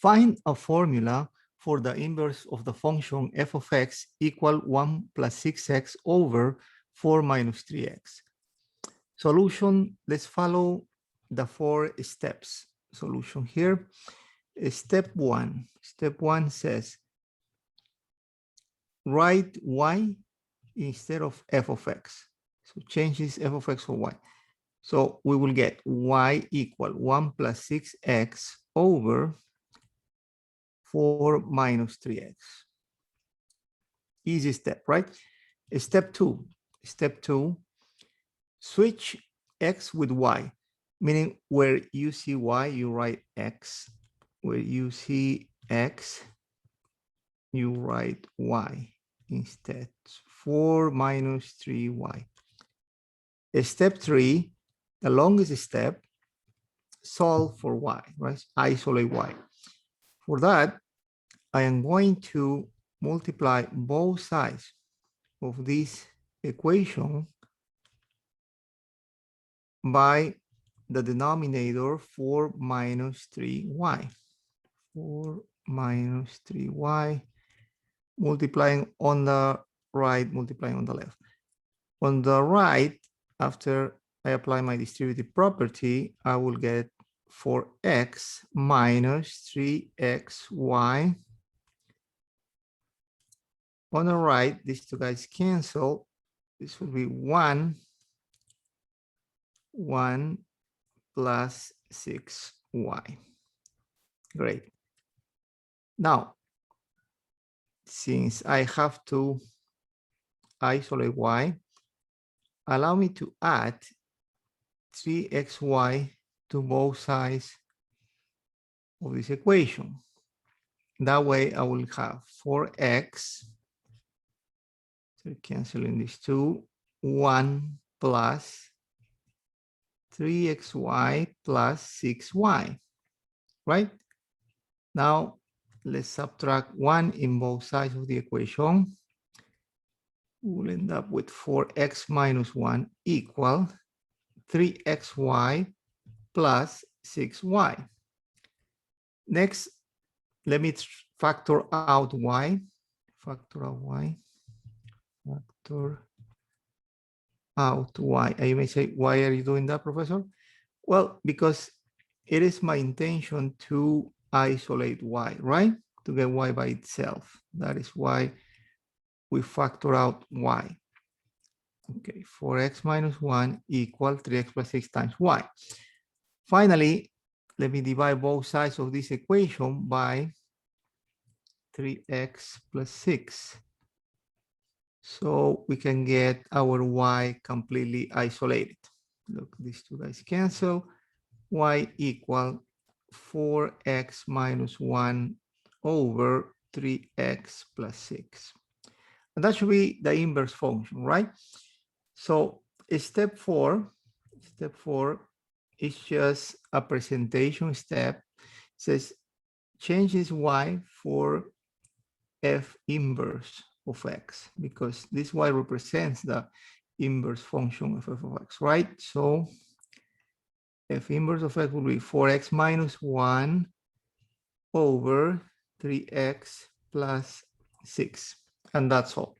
Find a formula for the inverse of the function f of x equal 1 plus 6x over 4 minus 3x. Solution, let's follow the 4 steps. Solution here. Step one says, write y instead of f of x. So change this f of x for y. So we will get y equal 1 plus 6x over 4 minus 3x. Easy step, right? Step two, switch x with y, meaning where you see y, you write x. Where you see x, you write y instead. 4 minus 3y. Step three, the longest step, solve for y, right? Isolate y. For that, I am going to multiply both sides of this equation by the denominator 4 minus 3y. 4 minus 3y, multiplying on the right, multiplying on the left. On the right, after I apply my distributive property, I will get 4x minus 3xy. On the right, these two guys cancel. This will be 1 plus 6y. Great. Now, since I have to isolate y, allow me to add 3xy to both sides of this equation. That way I will have 4x, so canceling these two, 1 plus 3xy plus 6y, right? Now, let's subtract 1 in both sides of the equation. We'll end up with 4x minus 1 equal 3xy plus 6y. Next, let me factor out y. Factor out y. Factor out y. And you may say, why are you doing that, Professor? Well, because it is my intention to isolate y, right? To get y by itself. That is why we factor out y. Okay, 4x minus 1 equal 3x plus 6 times y. Finally, let me divide both sides of this equation by 3x plus 6. So we can get our y completely isolated. Look, these two guys cancel. Y equal 4x minus 1 over 3x plus 6. And that should be the inverse function, right? So step four is just a presentation step. It says change this y for f inverse of x, because this y represents the inverse function of f of x, right? So f inverse of x will be 4x minus 1 over 3x plus 6. And that's all.